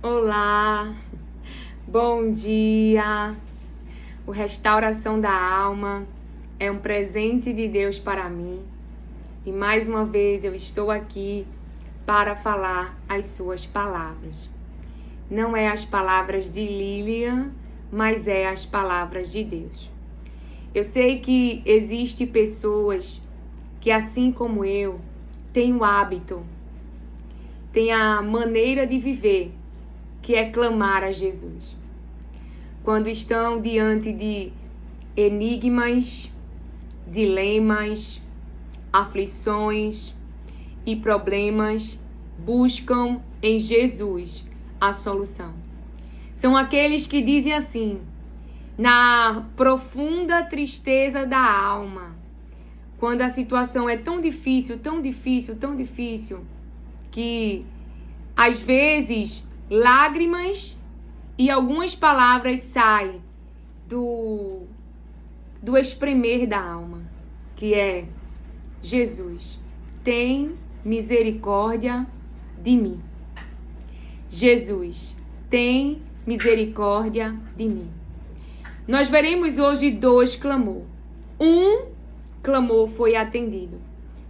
Olá, bom dia. O Restauração da Alma é um presente de Deus para mim. E mais uma vez eu estou aqui para falar as suas palavras. Não é as palavras de Lilian, mas é as palavras de Deus. Eu sei que existem pessoas que, assim como eu, têm o hábito, têm a maneira de viver, que é clamar a Jesus. Quando estão diante de enigmas, dilemas, aflições e problemas, buscam em Jesus a solução. São aqueles que dizem assim: na profunda tristeza da alma, quando a situação é tão difícil, que às vezes lágrimas e algumas palavras saem do espremer da alma, que é: Jesus, tem misericórdia de mim. Jesus, tem misericórdia de mim. Nós veremos hoje 2 clamor. Um clamor foi atendido,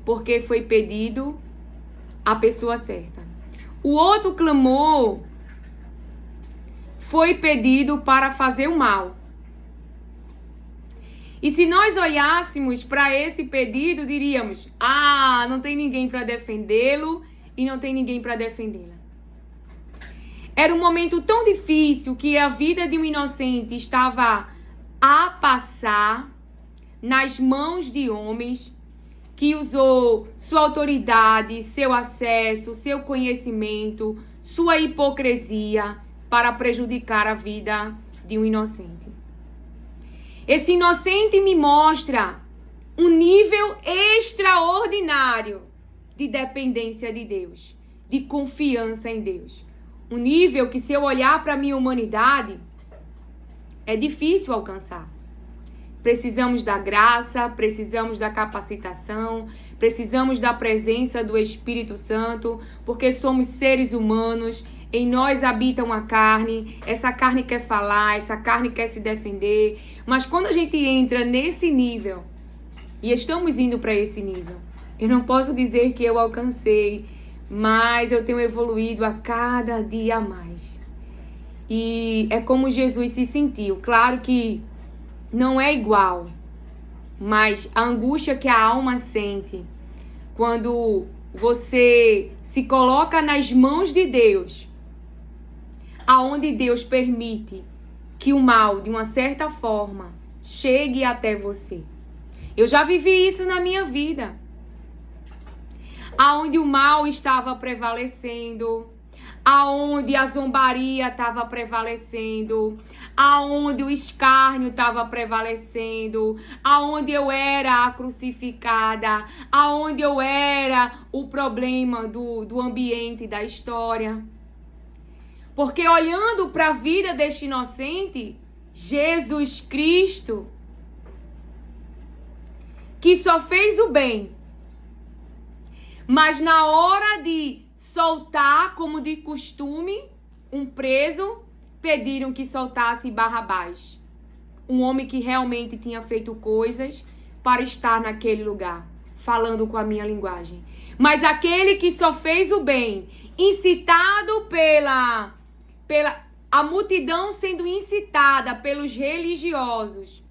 porque foi pedido a pessoa certa. O outro clamor foi pedido para fazer o mal. E se nós olhássemos para esse pedido, diríamos: não tem ninguém para defendê-lo e não tem ninguém para defendê-la. Era um momento tão difícil que a vida de um inocente estava a passar nas mãos de homens que usou sua autoridade, seu acesso, seu conhecimento, sua hipocrisia para prejudicar a vida de um inocente. Esse inocente me mostra um nível extraordinário de dependência de Deus, de confiança em Deus. Um nível que, se eu olhar para a minha humanidade, é difícil alcançar. Precisamos da graça, precisamos da capacitação, precisamos da presença do Espírito Santo, porque somos seres humanos, em nós habita uma carne, essa carne quer falar, essa carne quer se defender, mas quando a gente entra nesse nível, e estamos indo para esse nível, eu não posso dizer que eu alcancei, mas eu tenho evoluído a cada dia mais. E é como Jesus se sentiu. Claro que não é igual, mas a angústia que a alma sente quando você se coloca nas mãos de Deus, aonde Deus permite que o mal, de uma certa forma, chegue até você. Eu já vivi isso na minha vida, aonde o mal estava prevalecendo, aonde a zombaria estava prevalecendo, aonde o escárnio estava prevalecendo, aonde eu era a crucificada, aonde eu era o problema do ambiente, da história. Porque olhando para a vida deste inocente, Jesus Cristo, que só fez o bem, mas na hora de soltar, como de costume, um preso, pediram que soltasse Barrabás. Um homem que realmente tinha feito coisas para estar naquele lugar, falando com a minha linguagem. Mas aquele que só fez o bem, incitado pela a multidão sendo incitada pelos religiosos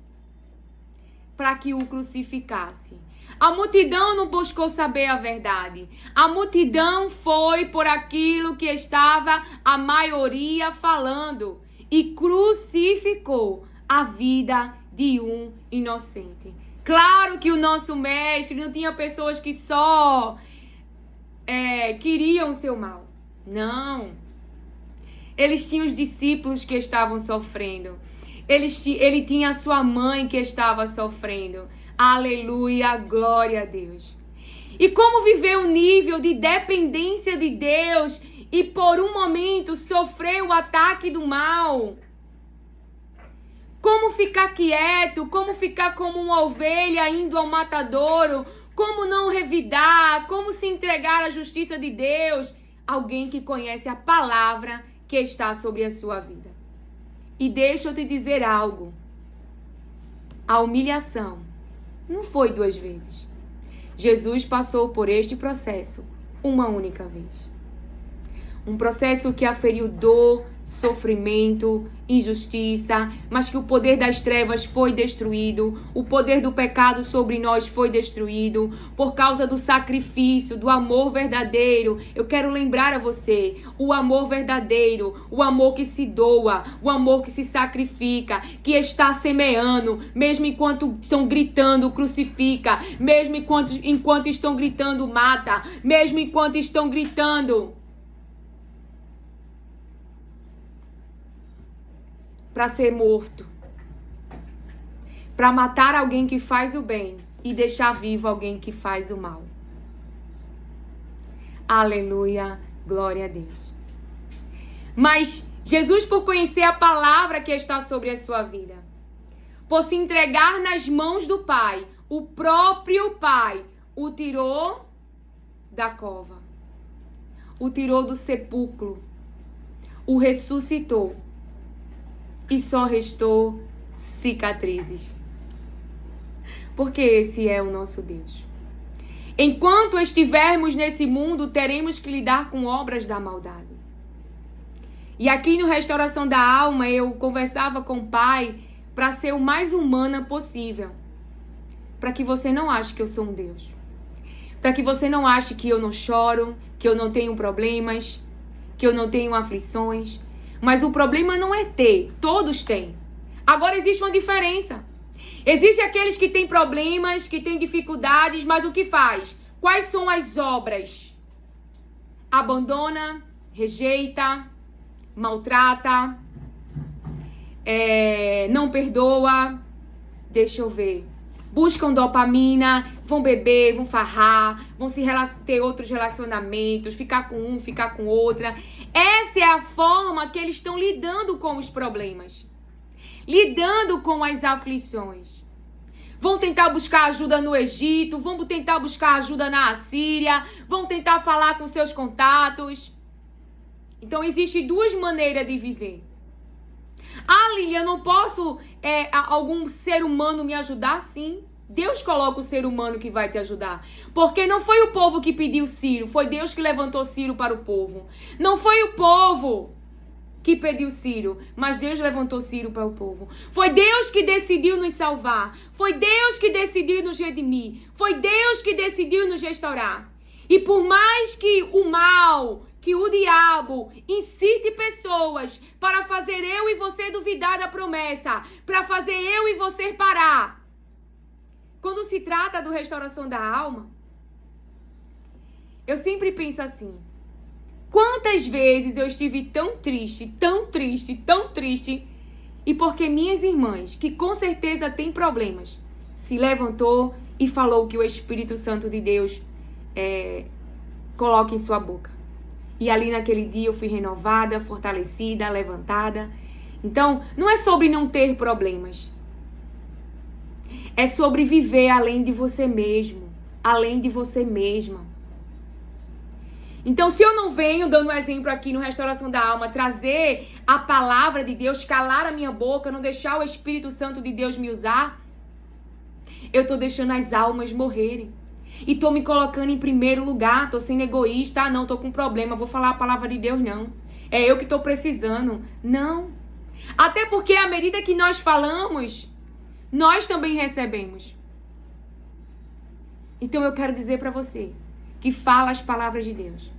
para que o crucificasse. A multidão não buscou saber a verdade. A multidão foi por aquilo que estava a maioria falando e crucificou a vida de um inocente. Claro que o nosso mestre não tinha pessoas que só queriam o seu mal. Não. Eles tinham os discípulos que estavam sofrendo. Ele tinha a sua mãe que estava sofrendo. Aleluia, glória a Deus. E como viver um nível de dependência de Deus e por um momento sofrer o ataque do mal? Como ficar quieto? Como ficar como uma ovelha indo ao matadouro? Como não revidar? Como se entregar à justiça de Deus? Alguém que conhece a palavra que está sobre a sua vida. E deixa eu te dizer algo. A humilhação não foi 2 vezes. Jesus passou por este processo uma única vez. Um processo que aferiu dor, sofrimento, injustiça, mas que o poder das trevas foi destruído, o poder do pecado sobre nós foi destruído, por causa do sacrifício, do amor verdadeiro. Eu quero lembrar a você, o amor verdadeiro, o amor que se doa, o amor que se sacrifica, que está semeando, mesmo enquanto estão gritando, crucifica, mesmo enquanto estão gritando, mata, mesmo enquanto estão gritando, para ser morto, para matar alguém que faz o bem e deixar vivo alguém que faz o mal. Aleluia, glória a Deus. Mas Jesus, por conhecer a palavra que está sobre a sua vida, por se entregar nas mãos do Pai, o próprio Pai o tirou da cova, o tirou do sepulcro, o ressuscitou. E só restou cicatrizes. Porque esse é o nosso Deus. Enquanto estivermos nesse mundo, teremos que lidar com obras da maldade. E aqui no Restauração da Alma, eu conversava com o Pai para ser o mais humana possível. Para que você não ache que eu sou um Deus. Para que você não ache que eu não choro, que eu não tenho problemas, que eu não tenho aflições. Mas o problema não é ter, todos têm. Agora existe uma diferença. Existem aqueles que têm problemas, que têm dificuldades, mas o que faz? Quais são as obras? Abandona, rejeita, maltrata, não perdoa. Deixa eu ver. Buscam dopamina, vão beber, vão farrar, vão ter outros relacionamentos, ficar com um, ficar com outra. Essa é a forma que eles estão lidando com os problemas, lidando com as aflições. Vão tentar buscar ajuda no Egito, vão tentar buscar ajuda na Assíria, vão tentar falar com seus contatos. Então, existem 2 maneiras de viver. Ali, eu não posso algum ser humano me ajudar? Sim. Deus coloca o ser humano que vai te ajudar. Porque não foi o povo que pediu Ciro, foi Deus que levantou Ciro para o povo. Não foi o povo que pediu Ciro, mas Deus levantou Ciro para o povo. Foi Deus que decidiu nos salvar. Foi Deus que decidiu nos redimir. Foi Deus que decidiu nos restaurar. E por mais que o mal, que o diabo incite pessoas para fazer eu e você duvidar da promessa, para fazer eu e você parar. Quando se trata do Restauração da Alma, eu sempre penso assim: quantas vezes eu estive tão triste, tão triste, tão triste, e porque minhas irmãs, que com certeza têm problemas, se levantou e falou que o Espírito Santo de Deus coloca em sua boca. E ali naquele dia eu fui renovada, fortalecida, levantada. Então, não é sobre não ter problemas. É sobre viver além de você mesmo, além de você mesma. Então, se eu não venho, dando um exemplo aqui no Restauração da Alma, trazer a palavra de Deus, calar a minha boca, não deixar o Espírito Santo de Deus me usar, eu estou deixando as almas morrerem. E tô me colocando em primeiro lugar, tô sendo egoísta, não, tô com problema, vou falar a palavra de Deus, não. É eu que tô precisando. Não. Até porque à medida que nós falamos, nós também recebemos. Então eu quero dizer para você que fala as palavras de Deus,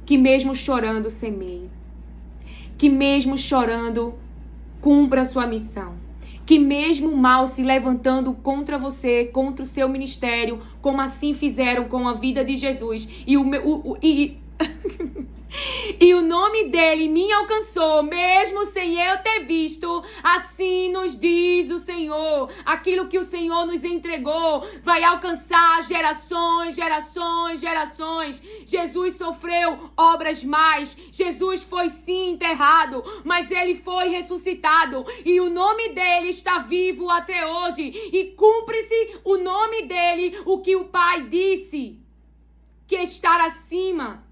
que mesmo chorando semeie, que mesmo chorando cumpra a sua missão. Que mesmo o mal se levantando contra você, contra o seu ministério, como assim fizeram com a vida de Jesus, e o nome dele me alcançou, mesmo sem eu ter visto, assim nos diz o Senhor. Aquilo que o Senhor nos entregou vai alcançar gerações, gerações, gerações. Jesus sofreu obras mais, Jesus foi sim enterrado, mas ele foi ressuscitado, e o nome dele está vivo até hoje, e cumpre-se o nome dele, o que o Pai disse, que estar acima.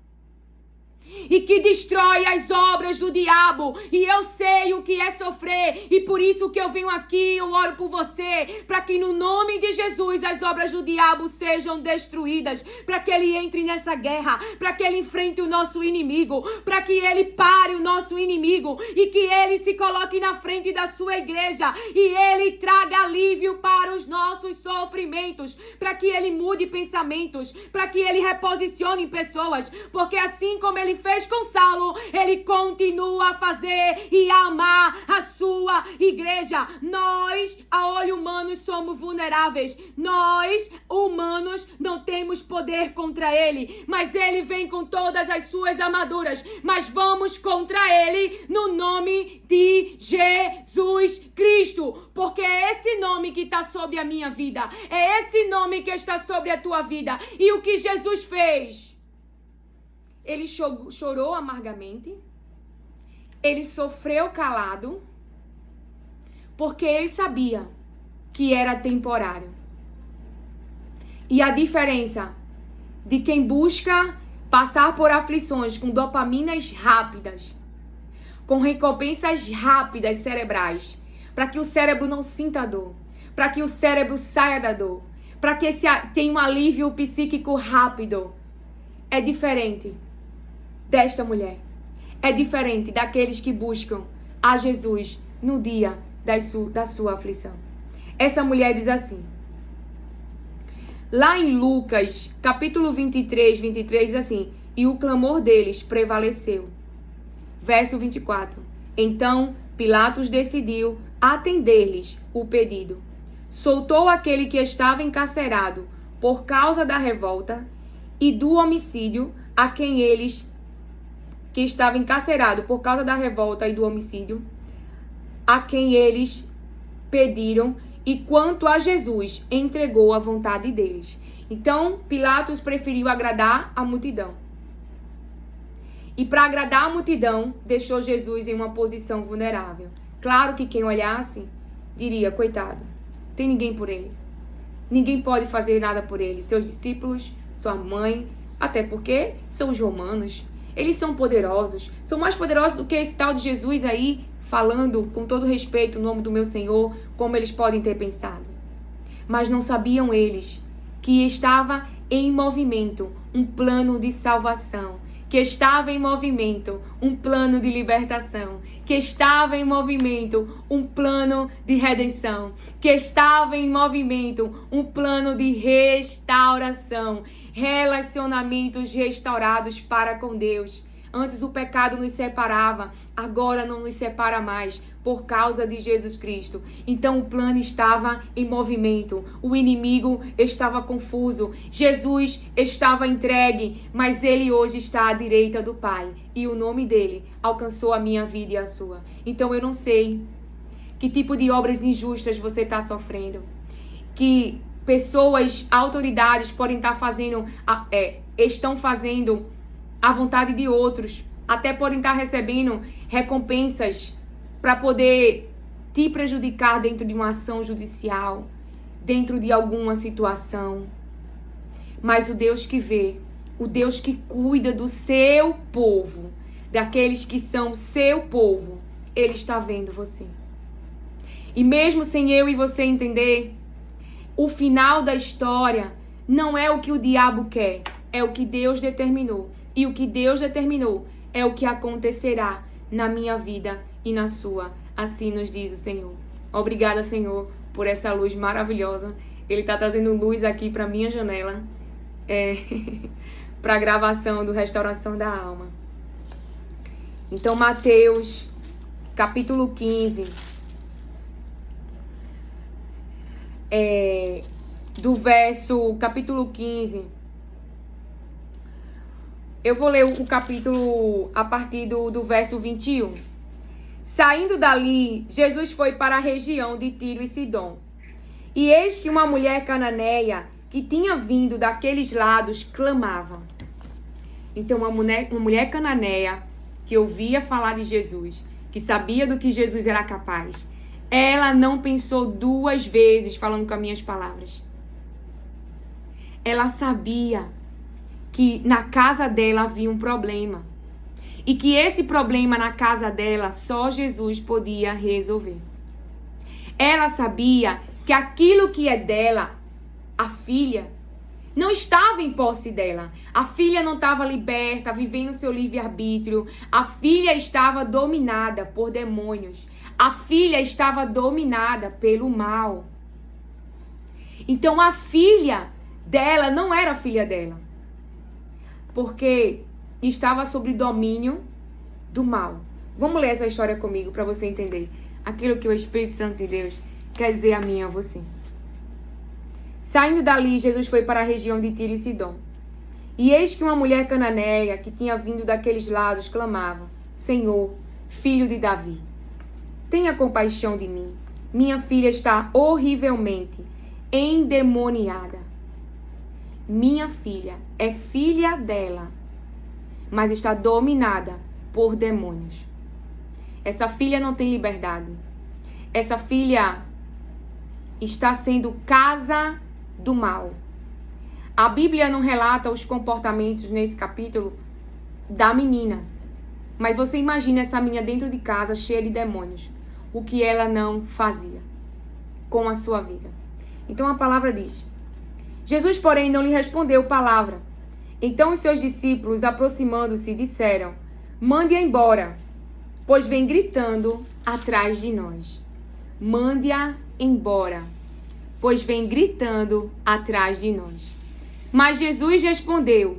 e que destrói as obras do diabo. E eu sei o que é sofrer, e por isso que eu venho aqui, eu oro por você, para que no nome de Jesus as obras do diabo sejam destruídas, para que ele entre nessa guerra, para que ele enfrente o nosso inimigo, para que ele pare o nosso inimigo e que ele se coloque na frente da sua igreja e ele traga alívio para os nossos sofrimentos, para que ele mude pensamentos, para que ele reposicione pessoas, porque assim como ele fez com Saulo, ele continua a fazer e a amar a sua igreja. Nós, a olho humano, somos vulneráveis. Nós, humanos, não temos poder contra ele, mas ele vem com todas as suas armaduras. Mas vamos contra ele no nome de Jesus Cristo, porque é esse nome que está sobre a minha vida, é esse nome que está sobre a tua vida. E o que Jesus fez? Ele chorou amargamente, ele sofreu calado, porque ele sabia que era temporário. E a diferença de quem busca passar por aflições com dopaminas rápidas, com recompensas rápidas cerebrais, para que o cérebro não sinta dor, para que o cérebro saia da dor, para que tenha um alívio psíquico rápido, é diferente desta mulher. É diferente daqueles que buscam a Jesus no dia da sua aflição. Essa mulher diz assim, lá em Lucas, capítulo 23, diz assim, e o clamor deles prevaleceu. Verso 24, então Pilatos decidiu atender-lhes o pedido. Soltou aquele que estava encarcerado por causa da revolta e do homicídio a quem eles que estava encarcerado por causa da revolta e do homicídio, a quem eles pediram, e quanto a Jesus, entregou a vontade deles. Então, Pilatos preferiu agradar a multidão. E para agradar a multidão, deixou Jesus em uma posição vulnerável. Claro que quem olhasse, diria, coitado, tem ninguém por ele. Ninguém pode fazer nada por ele. Seus discípulos, sua mãe, até porque são os romanos. Eles são poderosos, são mais poderosos do que esse tal de Jesus aí, falando com todo respeito o nome do meu Senhor, como eles podem ter pensado. Mas não sabiam eles que estava em movimento um plano de salvação, que estava em movimento um plano de libertação, que estava em movimento um plano de redenção, que estava em movimento um plano de restauração, relacionamentos restaurados para com Deus. Antes o pecado nos separava, agora não nos separa mais, por causa de Jesus Cristo. Então o plano estava em movimento, o inimigo estava confuso, Jesus estava entregue, mas ele hoje está à direita do Pai, e o nome dele alcançou a minha vida e a sua. Então eu não sei que tipo de obras injustas você está sofrendo, que pessoas, autoridades podem estar fazendo, estão fazendo a vontade de outros, até podem estar recebendo recompensas para poder te prejudicar dentro de uma ação judicial, dentro de alguma situação. Mas o Deus que vê, o Deus que cuida do seu povo, daqueles que são seu povo, ele está vendo você. E mesmo sem eu e você entender, o final da história não é o que o diabo quer, é o que Deus determinou. E o que Deus determinou é o que acontecerá na minha vida e na sua. Assim nos diz o Senhor. Obrigada, Senhor, por essa luz maravilhosa. Ele está trazendo luz aqui para minha janela, para a gravação do Restauração da Alma. Então, Mateus, capítulo 15, capítulo 15, eu vou ler o capítulo a partir do verso 21. Saindo dali, Jesus foi para a região de Tiro e Sidom. E eis que uma mulher cananeia, que tinha vindo daqueles lados, clamava. Então, uma mulher cananeia, que ouvia falar de Jesus, que sabia do que Jesus era capaz, ela não pensou duas vezes, falando com as minhas palavras. Ela sabia que na casa dela havia um problema. e que esse problema na casa dela só Jesus podia resolver. Ela sabia que aquilo que é dela, a filha, não estava em posse dela. A filha não estava liberta, vivendo seu livre-arbítrio. A filha estava dominada por demônios. A filha estava dominada pelo mal. Então a filha dela não era a filha dela, porque estava sob domínio do mal. Vamos ler essa história comigo para você entender aquilo que o Espírito Santo de Deus quer dizer a mim e a você. Saindo dali, Jesus foi para a região de Tiro e Sidom. E eis que uma mulher cananeia que tinha vindo daqueles lados clamava: Senhor, filho de Davi, tenha compaixão de mim. Minha filha está horrivelmente endemoniada. Minha filha é filha dela, mas está dominada por demônios. Essa filha não tem liberdade. Essa filha está sendo casa do mal. A Bíblia não relata os comportamentos nesse capítulo da menina. Mas você imagina essa menina dentro de casa, cheia de demônios. O que ela não fazia com a sua vida. Então a palavra diz: Jesus, porém, não lhe respondeu palavra. Então os seus discípulos, aproximando-se, disseram: Mande-a embora, pois vem gritando atrás de nós. Mande-a embora, pois vem gritando atrás de nós. Mas Jesus respondeu: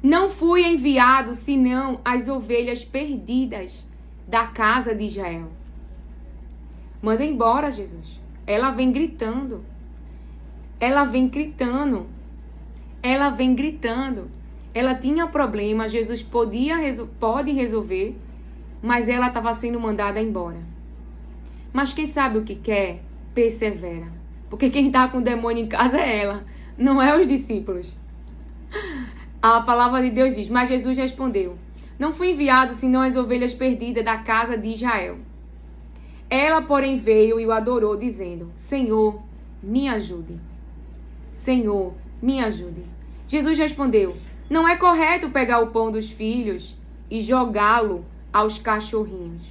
Não fui enviado senão as ovelhas perdidas da casa de Israel. Manda embora, Jesus. Ela vem gritando. Ela vem gritando. Ela vem gritando. Ela tinha problema, Jesus pode resolver, mas ela estava sendo mandada embora. Mas quem sabe o que quer, persevera. Porque quem está com o demônio em casa é ela, não é os discípulos. A palavra de Deus diz: Mas Jesus respondeu: Não fui enviado senão as ovelhas perdidas da casa de Israel. Ela, porém, veio e o adorou, dizendo: Senhor, me ajude. Senhor, me ajude. Jesus respondeu: Não é correto pegar o pão dos filhos e jogá-lo aos cachorrinhos.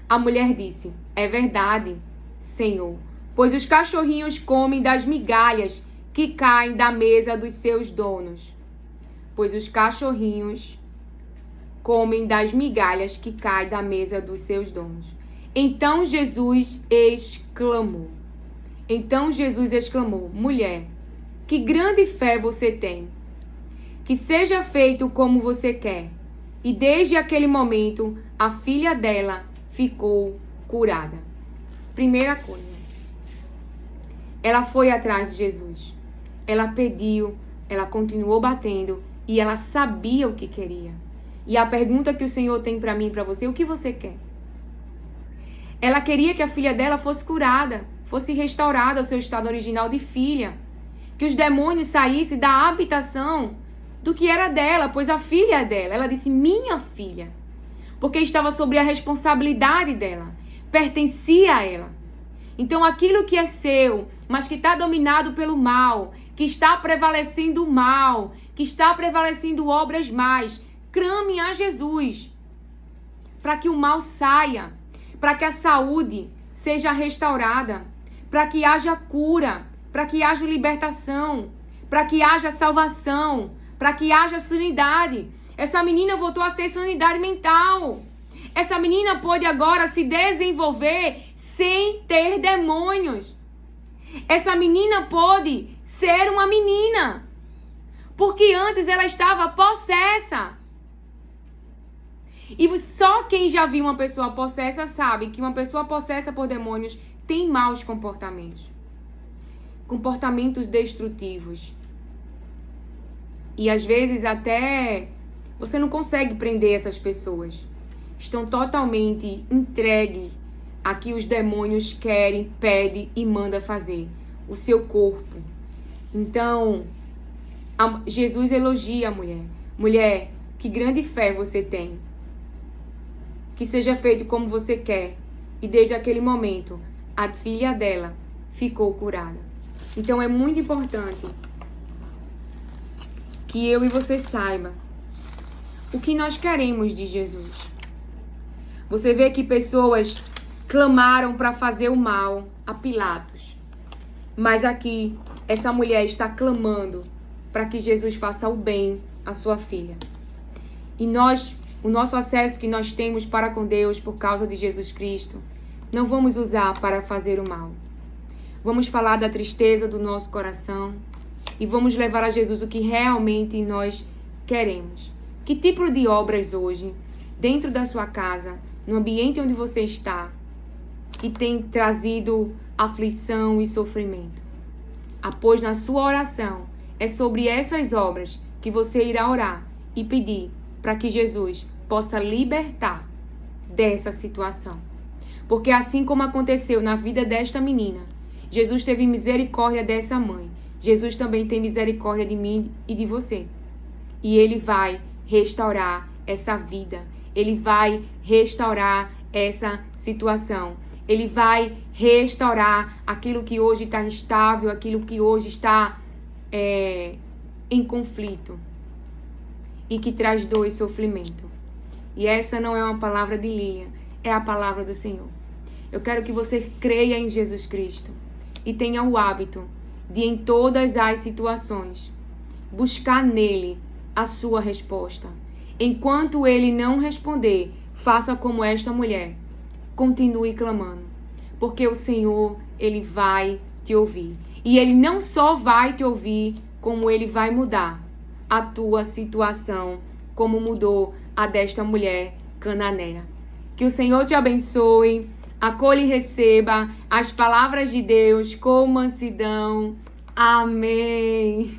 A mulher disse: É verdade, Senhor, pois os cachorrinhos comem das migalhas que caem da mesa dos seus donos. Pois os cachorrinhos comem das migalhas que caem da mesa dos seus donos. Então Jesus exclamou: Mulher, que grande fé você tem! Que seja feito como você quer. E desde aquele momento, a filha dela ficou curada. Primeira coisa, ela foi atrás de Jesus. Ela pediu, ela continuou batendo e ela sabia o que queria. E a pergunta que o Senhor tem para mim e para você: o que você quer? Ela queria que a filha dela fosse curada, fosse restaurada ao seu estado original de filha. Que os demônios saíssem da habitação do que era dela, pois a filha é dela. Ela disse: minha filha. Porque estava sobre a responsabilidade dela. Pertencia a ela. Então aquilo que é seu, mas que está dominado pelo mal, que está prevalecendo o mal, que está prevalecendo obras más, clame a Jesus. Para que o mal saia. Para que a saúde seja restaurada. Para que haja cura. Para que haja libertação. Para que haja salvação. Para que haja sanidade. Essa menina voltou a ter sanidade mental. Essa menina pode agora se desenvolver sem ter demônios. Essa menina pode ser uma menina. Porque antes ela estava possessa. E só quem já viu uma pessoa possessa sabe que uma pessoa possessa por demônios tem maus comportamentos. Comportamentos destrutivos. E às vezes até você não consegue prender essas pessoas. Estão totalmente entregues a que os demônios querem, pedem e mandam fazer. O seu corpo. Então, Jesus elogia a mulher. Mulher, que grande fé você tem. Que seja feito como você quer. E desde aquele momento, a filha dela ficou curada. Então é muito importante que eu e você saiba o que nós queremos de Jesus. Você vê que pessoas clamaram para fazer o mal a Pilatos. Mas aqui, essa mulher está clamando para que Jesus faça o bem à sua filha. E o nosso acesso que nós temos para com Deus por causa de Jesus Cristo, não vamos usar para fazer o mal. Vamos falar da tristeza do nosso coração e vamos levar a Jesus o que realmente nós queremos. Que tipo de obras hoje, dentro da sua casa, no ambiente onde você está, que tem trazido aflição e sofrimento? Após na sua oração, é sobre essas obras que você irá orar e pedir para que Jesus possa libertar dessa situação. Porque assim como aconteceu na vida desta menina, Jesus teve misericórdia dessa mãe. Jesus também tem misericórdia de mim e de você. E Ele vai restaurar essa vida. Ele vai restaurar essa situação. Ele vai restaurar aquilo que hoje está instável, aquilo que hoje está em conflito e que traz dor e sofrimento. E essa não é uma palavra de Lilian, é a palavra do Senhor. Eu quero que você creia em Jesus Cristo e tenha o hábito de, em todas as situações, buscar nele a sua resposta. Enquanto ele não responder, faça como esta mulher. Continue clamando, porque o Senhor, ele vai te ouvir. E ele não só vai te ouvir, como ele vai mudar a tua situação, como mudou a desta mulher cananeia. Que o Senhor te abençoe, acolha e receba as palavras de Deus com mansidão. Amém.